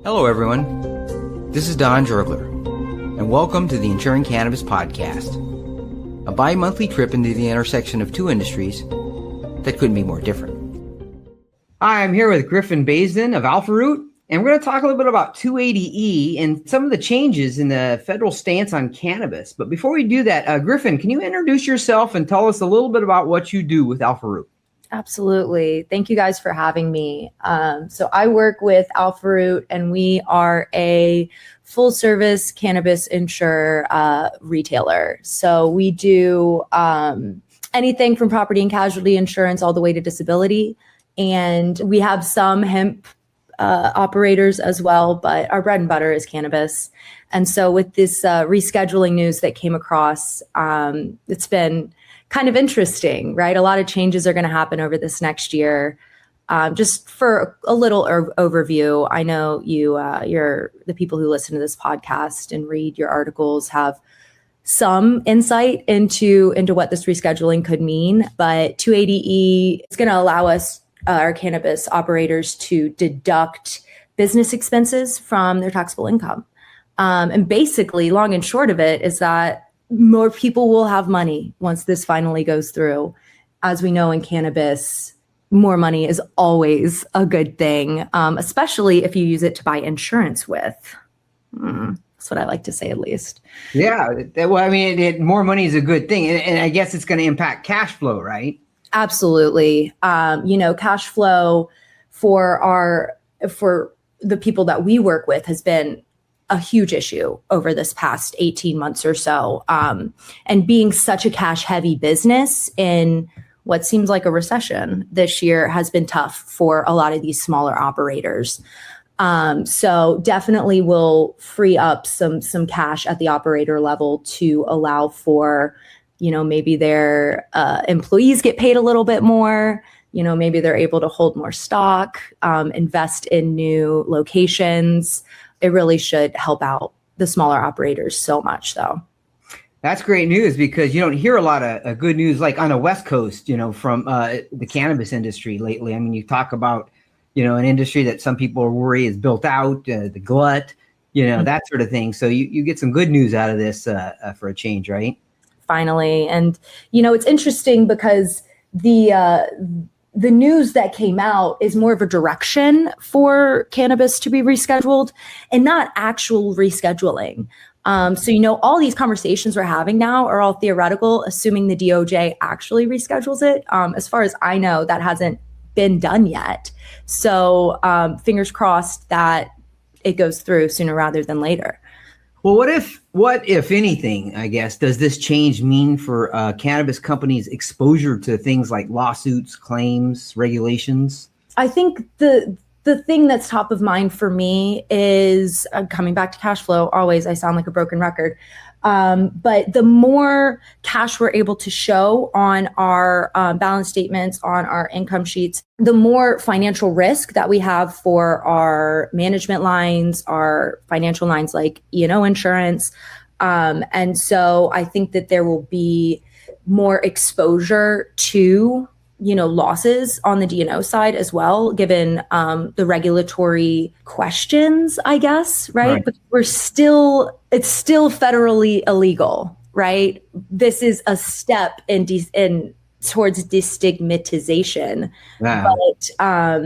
Hello, everyone. This is Don Jergler, and welcome to the Insuring Cannabis podcast, a bi-monthly trip into the intersection of two industries that couldn't be more different. Hi, I'm here with Griffin Basden of AlphaRoot, and we're going to talk a little bit about 280E and some of the changes in the federal stance on cannabis. But before we do that, Griffin, can you introduce yourself and tell us a little bit about what you do with AlphaRoot? Absolutely. Thank you guys for having me. So I work with AlphaRoot, and we are a full service cannabis insurer retailer. So we do anything from property and casualty insurance all the way to disability. And we have some hemp operators as well, but our bread and butter is cannabis. And so with this rescheduling news that came across, it's been kind of interesting, right? A lot of changes are going to happen over this next year. Just for a little overview, I know you're the people who listen to this podcast and read your articles have some insight into what this rescheduling could mean. But 280E is going to allow us, our cannabis operators, to deduct business expenses from their taxable income. And basically, long and short of it is that more people will have money once this finally goes through. As we know in cannabis, more money is always a good thing, especially if you use it to buy insurance with. That's what I like to say, at least. Yeah. Well, I mean, more money is a good thing. And I guess it's going to impact cash flow, right? Absolutely. Cash flow for the people that we work with has been a huge issue over this past 18 months or so. And being such a cash heavy business in what seems like a recession this year has been tough for a lot of these smaller operators. So definitely will free up some cash at the operator level to allow for, maybe their employees get paid a little bit more. Maybe they're able to hold more stock, invest in new locations. It really should help out the smaller operators so much, though. That's great news, because you don't hear a lot of good news like on the West Coast, from the cannabis industry lately. I mean, you talk about, an industry that some people worry is built out, the glut, that sort of thing. So you get some good news out of this for a change, right? Finally. And, it's interesting because the news that came out is more of a direction for cannabis to be rescheduled and not actual rescheduling. So, all these conversations we're having now are all theoretical, assuming the DOJ actually reschedules it. As far as I know, that hasn't been done yet. So fingers crossed that it goes through sooner rather than later. Well, what if anything, I guess, does this change mean for cannabis companies' exposure to things like lawsuits, claims, regulations? I think the thing that's top of mind for me is coming back to cash flow. Always, I sound like a broken record. But the more cash we're able to show on our balance statements, on our income sheets, the more financial risk that we have for our management lines, our financial lines like E&O insurance. And so I think that there will be more exposure to losses on the D&O side as well, given the regulatory questions, I guess, right? But it's still federally illegal, right? This is a step towards destigmatization. Wow. But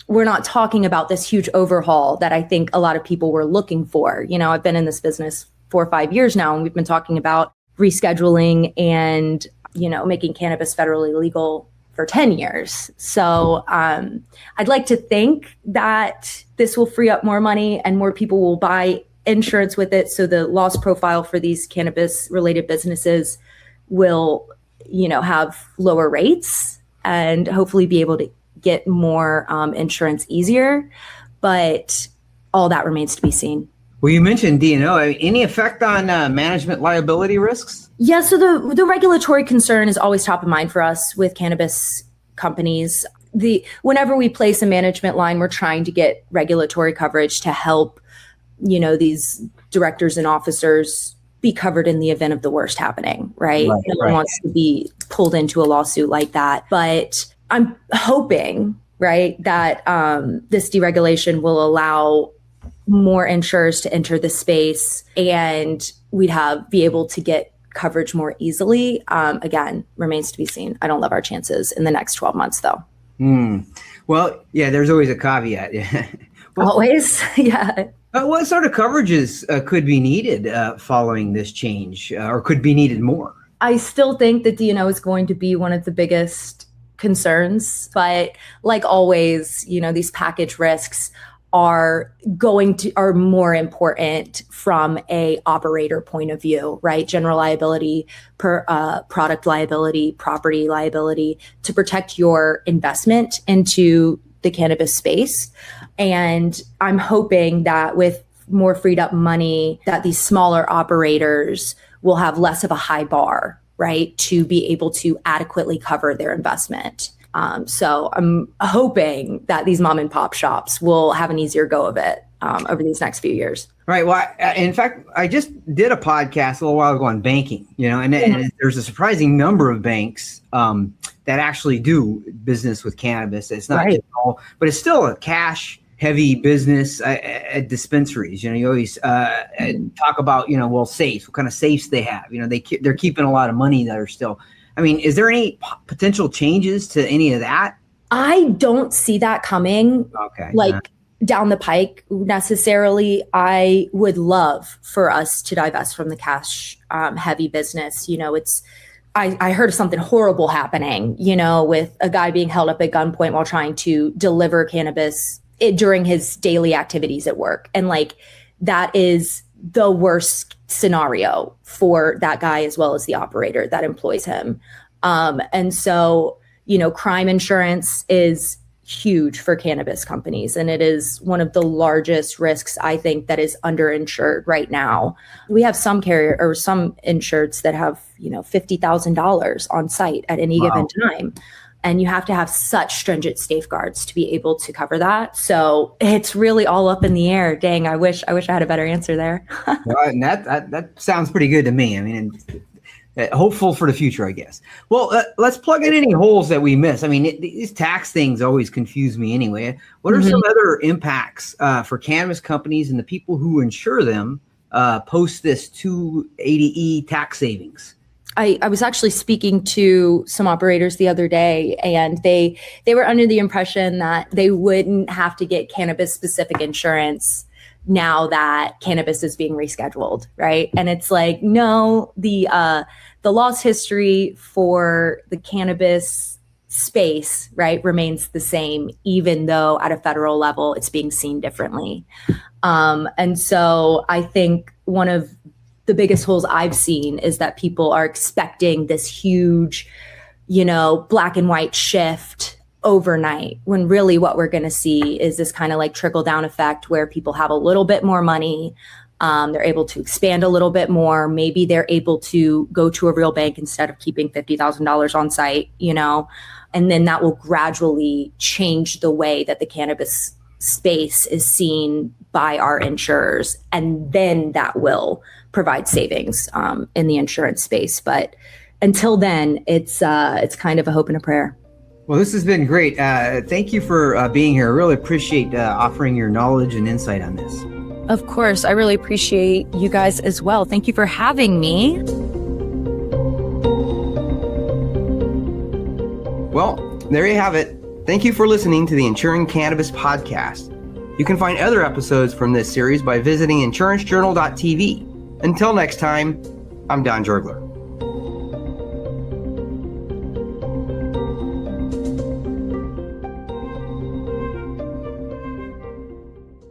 we're not talking about this huge overhaul that I think a lot of people were looking for. I've been in this business 4 or 5 years now, and we've been talking about rescheduling and, making cannabis federally legal for 10 years. So I'd like to think that this will free up more money and more people will buy insurance with it. So the loss profile for these cannabis related businesses will, have lower rates and hopefully be able to get more insurance easier. But all that remains to be seen. Well, you mentioned D&O. Any effect on management liability risks? Yeah, so the regulatory concern is always top of mind for us with cannabis companies. Whenever we place a management line, we're trying to get regulatory coverage to help, these directors and officers be covered in the event of the worst happening, right? No one wants to be pulled into a lawsuit like that. But I'm hoping, right, that this deregulation will allow more insurers to enter the space, and we'd be able to get coverage more easily. Again, remains to be seen. I don't love our chances in the next 12 months, though. Well, yeah, there's always a caveat. Well, always, yeah. What sort of coverages could be needed following this change, or could be needed more? I still think that D&O is going to be one of the biggest concerns, but like always, these package risks are more important from a operator point of view, right? General liability, product liability, property liability, to protect your investment into the cannabis space. And I'm hoping that with more freed up money, that these smaller operators will have less of a high bar, right, to be able to adequately cover their investment. So I'm hoping that these mom and pop shops will have an easier go of it over these next few years. Right. Well, in fact, I just did a podcast a little while ago on banking, and there's a surprising number of banks that actually do business with cannabis. It's not just all, but it's still a cash heavy business at dispensaries. You always talk about, safes, what kind of safes they have. They're keeping a lot of money that are still. I mean, is there any potential changes to any of that? I don't see that coming. Okay. Down the pike necessarily. I would love for us to divest from the cash heavy business. I heard of something horrible happening, with a guy being held up at gunpoint while trying to deliver cannabis during his daily activities at work. And that is the worst scenario for that guy as well as the operator that employs him. And so, crime insurance is huge for cannabis companies. And it is one of the largest risks, I think, that is underinsured right now. We have some insureds that have, $50,000 on site at any given time. And you have to have such stringent safeguards to be able to cover that. So it's really all up in the air. Dang, I wish I had a better answer there. Well, and that sounds pretty good to me. I mean, hopeful for the future, I guess. Well, let's plug in any holes that we miss. I mean, these tax things always confuse me anyway. What are some other impacts for cannabis companies and the people who insure them post this 280E tax savings? I was actually speaking to some operators the other day, and they were under the impression that they wouldn't have to get cannabis specific insurance now that cannabis is being rescheduled, right? And it's like, no, the loss history for the cannabis space, right, remains the same, even though at a federal level it's being seen differently. And so I think one of the biggest holes I've seen is that people are expecting this huge, black and white shift overnight, when really what we're going to see is this kind of trickle down effect where people have a little bit more money. They're able to expand a little bit more. Maybe they're able to go to a real bank instead of keeping $50,000 on site, and then that will gradually change the way that the cannabis space is seen by our insurers. And then that will provide savings in the insurance space. But until then, it's kind of a hope and a prayer. Well, this has been great. Thank you for being here. I really appreciate offering your knowledge and insight on this. Of course. I really appreciate you guys as well. Thank you for having me. Well, there you have it. Thank you for listening to the Insuring Cannabis podcast. You can find other episodes from this series by visiting insurancejournal.tv. Until next time, I'm Don Jergler.